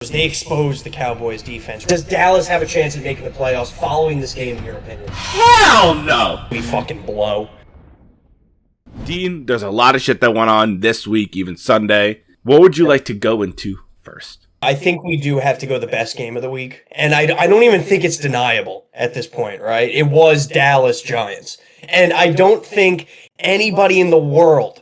They exposed the Cowboys defense. Does Dallas have a chance at making the playoffs following this game, in your opinion? Hell no! We fucking blow. Dean, there's a lot of shit that went on this week, even Sunday. What would you like to go into first? I think we do have to go the best game of the week. And I don't even think it's deniable at this point, right? It was Dallas Giants. And I don't think anybody in the world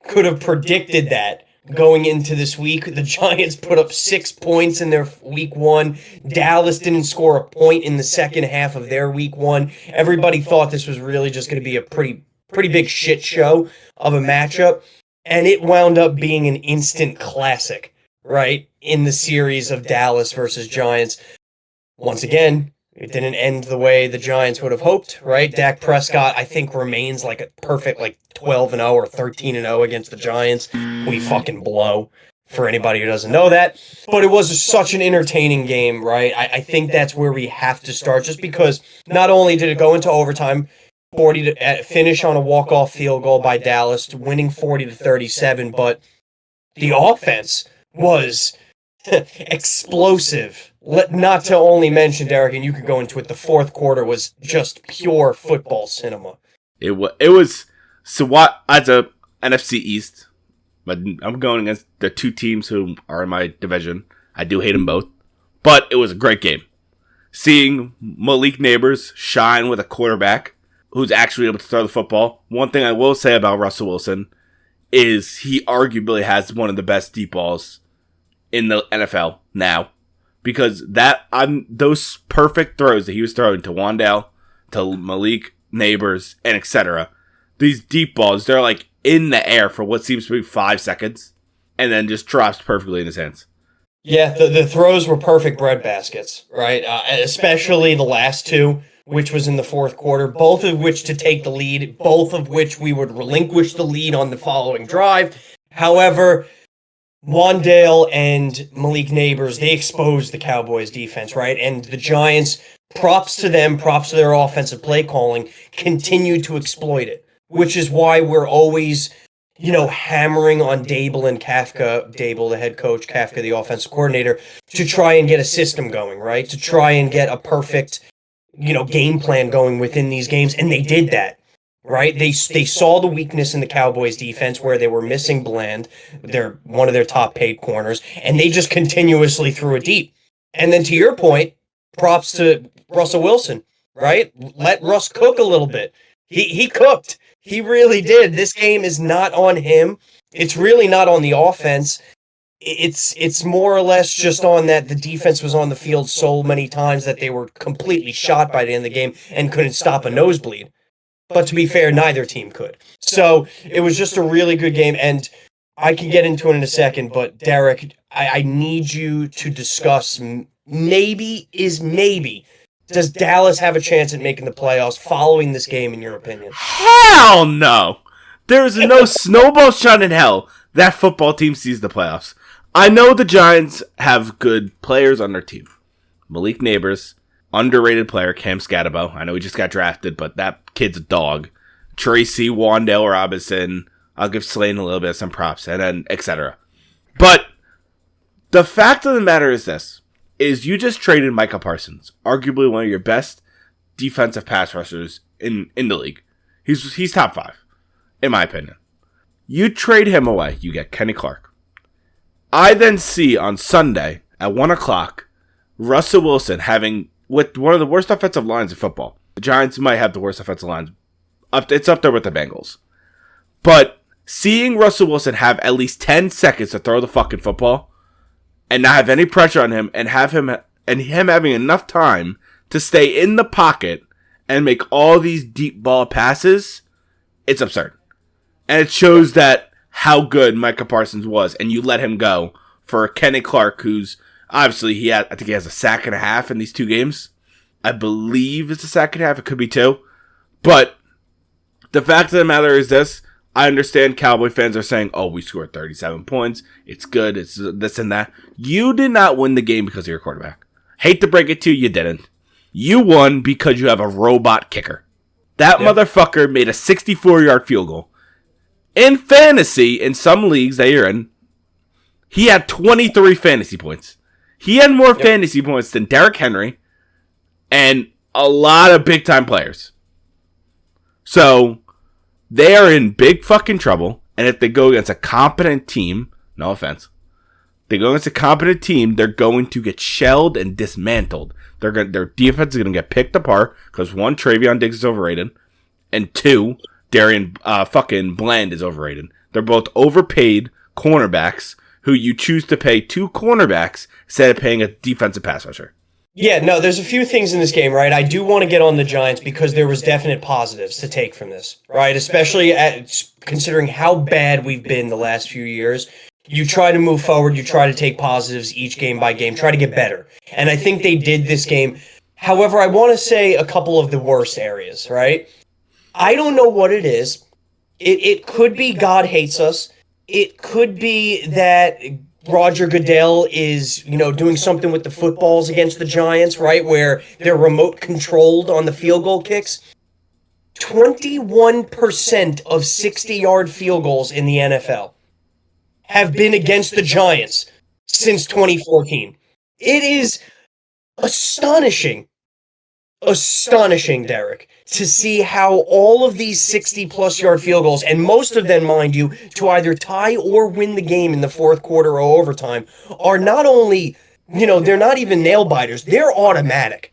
could have predicted that going into this week. The Giants put up 6 points in their week one. Dallas didn't score a point in the second half of their week one. Everybody thought this was really just going to be a pretty big shit show of a matchup. And it wound up being an instant classic, right? In the series of Dallas versus Giants. Once again, it didn't end the way the Giants would have hoped, right? Dak Prescott, I think, remains like a perfect 12-0 or 13-0 against the Giants. We fucking blow, for anybody who doesn't know that. But it was such an entertaining game, right? I think that's where we have to start, just because not only did it go into overtime, 40 to finish on a walk-off field goal by Dallas, winning 40-37, but the offense was explosive. Not to only mention, Derek, and you could go into it, the fourth quarter was just pure football cinema. It was so what as a NFC East, but I'm going against the two teams who are in my division. I do hate them both, but it was a great game. Seeing Malik Neighbors shine with a quarterback who's actually able to throw the football. One thing I will say about Russell Wilson is he arguably has one of the best deep balls in the NFL now, because those perfect throws that he was throwing to Wan'Dale, to Malik Neighbors, and etc. These deep balls, they're like in the air for what seems to be 5 seconds, and then just drops perfectly in his hands. Yeah, the throws were perfect bread baskets, right? Especially the last two, which was in the fourth quarter, both of which to take the lead, both of which we would relinquish the lead on the following drive. However, Wan'Dale and Malik Neighbors, they exposed the Cowboys defense, right? And the Giants, props to them, props to their offensive play calling, continue to exploit it, which is why we're always, hammering on Dable and Kafka, Dable, the head coach, Kafka, the offensive coordinator, to try and get a system going, right? To try and get a perfect, game plan going within these games. And they did that. Right, they saw the weakness in the Cowboys defense where they were missing Bland, one of their top paid corners, and they just continuously threw it deep. And then to your point, props to Russell Wilson, right? Let Russ cook a little bit. He cooked. He really did. This game is not on him. It's really not on the offense. It's more or less just on that the defense was on the field so many times that they were completely shot by the end of the game and couldn't stop a nosebleed. But to be fair, neither team could. So it was just a really good game, and I can get into it in a second, but Derek, I need you to discuss maybe, does Dallas have a chance at making the playoffs following this game, in your opinion? Hell no! There's no snowball shot in hell that football team sees the playoffs. I know the Giants have good players on their team. Malik Neighbors, underrated player, Cam Scatabo. I know he just got drafted, but that kid's a dog. Tracy, Wan'Dale Robinson. I'll give Slane a little bit of some props, and then etc. But the fact of the matter is this, is you just traded Micah Parsons, arguably one of your best defensive pass rushers in the league. He's top 5, in my opinion. You trade him away, you get Kenny Clark. I then see on Sunday at 1 o'clock, Russell Wilson having with one of the worst offensive lines in football. The Giants might have the worst offensive lines. It's up there with the Bengals. But seeing Russell Wilson have at least 10 seconds to throw the fucking football and not have any pressure on him and him having enough time to stay in the pocket and make all these deep ball passes, it's absurd. And it shows that how good Micah Parsons was, and you let him go for Kenny Clark, who's obviously I think he has a sack and a half in these 2 games. I believe it's a sack and a half. It could be 2. But the fact of the matter is this. I understand Cowboy fans are saying, oh, we scored 37 points. It's good. It's this and that. You did not win the game because of your quarterback. Hate to break it to you, you didn't. You won because you have a robot kicker. That motherfucker made a 64-yard field goal. In fantasy, in some leagues that you're in, he had 23 fantasy points. He had more fantasy points than Derrick Henry and a lot of big-time players. So, they are in big fucking trouble. And if they go against a competent team, no offense, they go against a competent team, they're going to get shelled and dismantled. Their defense is going to get picked apart because one, Travion Diggs is overrated, and two, Darian fucking Bland is overrated. They're both overpaid cornerbacks who you choose to pay two cornerbacks instead of paying a defensive pass rusher. Yeah, no, there's a few things in this game, right? I do want to get on the Giants because there was definite positives to take from this, right? Especially considering how bad we've been the last few years. You try to move forward, you try to take positives each game by game, try to get better. And I think they did this game. However, I want to say a couple of the worst areas, right? I don't know what it is. It could be God hates us. It could be that Roger Goodell is, doing something with the footballs against the Giants, right? Where they're remote controlled on the field goal kicks. 21% of 60-yard field goals in the NFL have been against the Giants since 2014. It is astonishing, Derek, to see how all of these 60-plus yard field goals, and most of them, mind you, to either tie or win the game in the fourth quarter or overtime, are not only, they're not even nail-biters, they're automatic.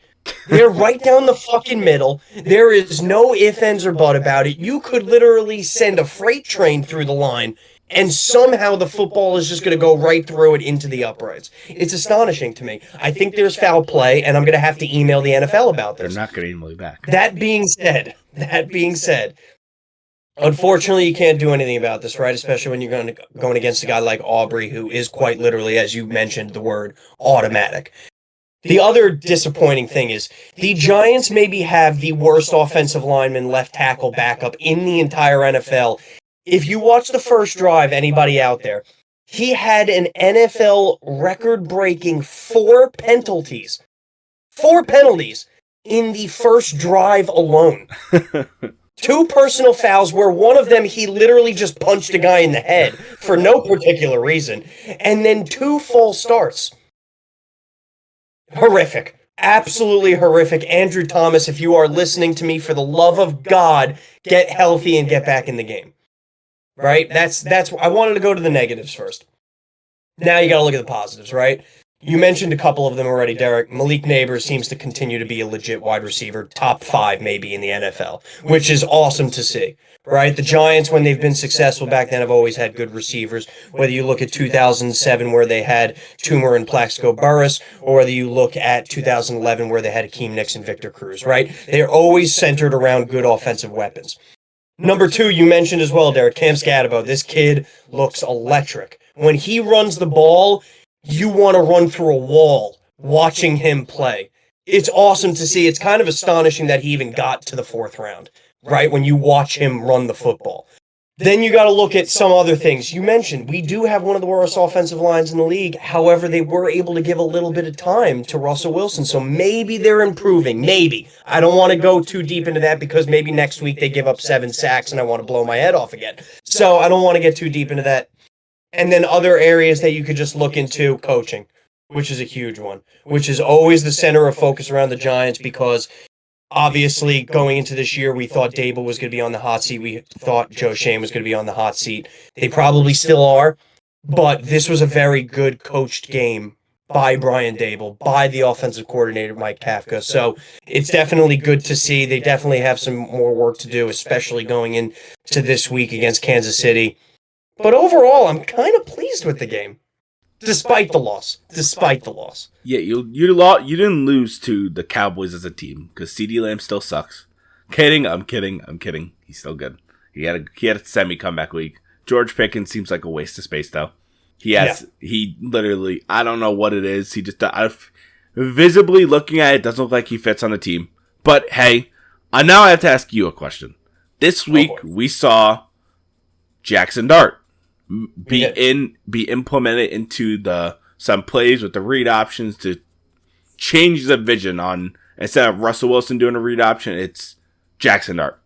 They're right down the fucking middle. There is no ifs, ands, or buts about it. You could literally send a freight train through the line, and somehow the football is just going to go right through it into the uprights. It's astonishing to me. I think there's foul play, and I'm going to have to email the NFL about this. They're not going to email you back. That being said, unfortunately, you can't do anything about this, right? Especially when you're going against a guy like Aubrey, who is quite literally, as you mentioned, the word automatic. The other disappointing thing is the Giants maybe have the worst offensive lineman left tackle backup in the entire NFL. If you watch the first drive, anybody out there, he had an NFL record-breaking 4 penalties. 4 penalties in the first drive alone. 2 personal fouls where one of them he literally just punched a guy in the head for no particular reason. And then 2 false starts. Horrific. Absolutely horrific. Andrew Thomas, if you are listening to me, for the love of God, get healthy and get back in the game. Right? That's I wanted to go to the negatives first. Now you got to look at the positives, right? You mentioned a couple of them already, Derek. Malik Neighbors seems to continue to be a legit wide receiver, top 5 maybe in the NFL, which is awesome to see, right? The Giants, when they've been successful back then, have always had good receivers, whether you look at 2007 where they had Toomer and Plaxico Burress, or whether you look at 2011 where they had Akeem Nicks and Victor Cruz, right? They're always centered around good offensive weapons. Number 2, you mentioned as well, Derek, Cam Scatabo. This kid looks electric. When he runs the ball, you want to run through a wall watching him play. It's awesome to see. It's kind of astonishing that he even got to the 4th round, right? When you watch him run the football. Then you got to look at some other things. You mentioned we do have one of the worst offensive lines in the league. However, they were able to give a little bit of time to Russell Wilson. So maybe they're improving. Maybe. I don't want to go too deep into that because maybe next week they give up 7 sacks and I want to blow my head off again. So I don't want to get too deep into that. And then other areas that you could just look into, coaching, which is a huge one, which is always the center of focus around the Giants because obviously going into this year, we thought Dable was going to be on the hot seat. We thought Joe Schoen was going to be on the hot seat. They probably still are, but this was a very good coached game by Brian Dable, by the offensive coordinator, Mike Kafka. So it's definitely good to see. They definitely have some more work to do, especially going into this week against Kansas City. But overall, I'm kind of pleased with the game, despite the loss. Yeah, you didn't lose to the Cowboys as a team because CeeDee Lamb still sucks. I'm kidding. He's still good. He had a semi comeback week. George Pickens seems like a waste of space though. He literally, I don't know what it is. He just visibly looking at it doesn't look like he fits on the team. But hey, now I have to ask you a question. This week we saw Jackson Dart be implemented into some plays with the read options to change the vision on, instead of Russell Wilson doing a read option, it's Jackson Dart.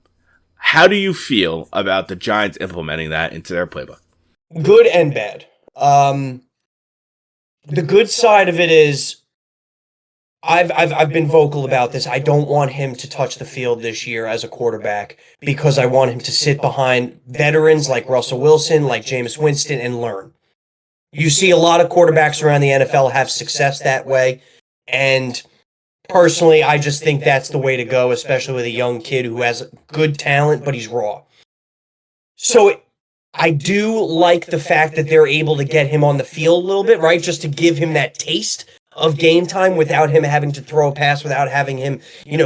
How do you feel about the Giants implementing that into their playbook? Good and bad. the good side of it is I've been vocal about this. I don't want him to touch the field this year as a quarterback because I want him to sit behind veterans like Russell Wilson, like Jameis Winston, and learn. You see a lot of quarterbacks around the NFL have success that way, and personally, I just think that's the way to go, especially with a young kid who has good talent, but he's raw. So I do like the fact that they're able to get him on the field a little bit, right? Just to give him that taste of game time without him having to throw a pass, without having him,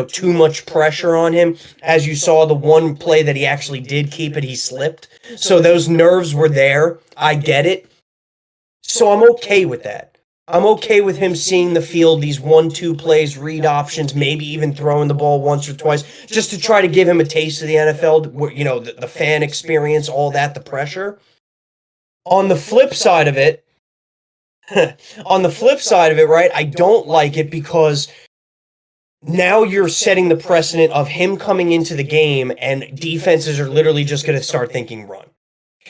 too much pressure on him. As you saw, the one play that he actually did keep it, he slipped. So those nerves were there. I get it. So I'm okay with that. I'm okay with him seeing the field, these 1-2 plays, read options, maybe even throwing the ball once or twice, just to try to give him a taste of the NFL, the fan experience, all that, the pressure. On the flip side of it, right, I don't like it because now you're setting the precedent of him coming into the game and defenses are literally just going to start thinking run.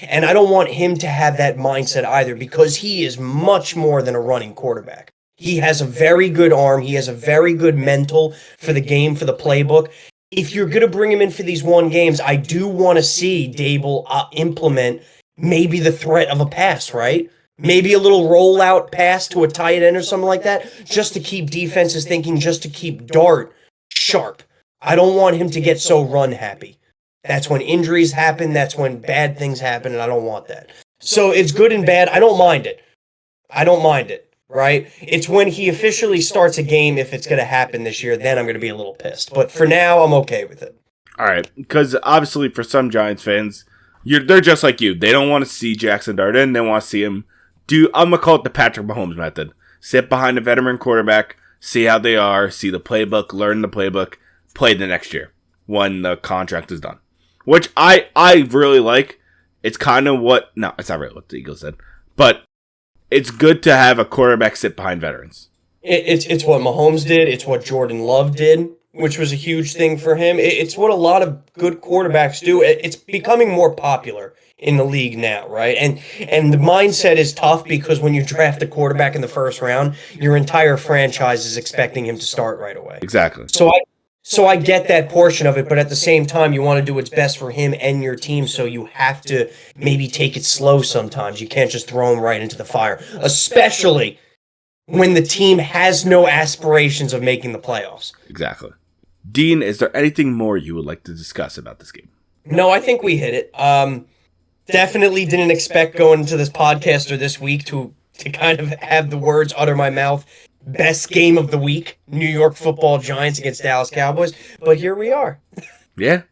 And I don't want him to have that mindset either because he is much more than a running quarterback. He has a very good arm. He has a very good mental for the game, for the playbook. If you're going to bring him in for these 1 games, I do want to see Dable implement maybe the threat of a pass, right? Maybe a little rollout pass to a tight end or something like that, just to keep defenses thinking, just to keep Dart sharp. I don't want him to get so run happy. That's when injuries happen. That's when bad things happen, and I don't want that. So it's good and bad. I don't mind it. Right? It's when he officially starts a game, if it's going to happen this year, then I'm going to be a little pissed. But for now, I'm okay with it. All right, because obviously for some Giants fans, they're just like you. They don't want to see Jackson Dart in. They want to see him I'm going to call it the Patrick Mahomes method. Sit behind a veteran quarterback, see how they are, see the playbook, learn the playbook, play the next year when the contract is done. Which I really like. It's kind of it's not really what the Eagles said, but it's good to have a quarterback sit behind veterans. It's what Mahomes did. It's what Jordan Love did, which was a huge thing for him. It's what a lot of good quarterbacks do. It's becoming more popular in the league now, right? And the mindset is tough because when you draft a quarterback in the first round, your entire franchise is expecting him to start right away. Exactly. So I get that portion of it, but at the same time, you want to do what's best for him and your team, so you have to maybe take it slow sometimes. You can't just throw him right into the fire, especially when the team has no aspirations of making the playoffs. Exactly. Dean, is there anything more you would like to discuss about this game? No, I think we hit it. Definitely didn't expect going into this podcast or this week to kind of have the words utter my mouth. Best game of the week, New York Football Giants against Dallas Cowboys. But here we are. Yeah.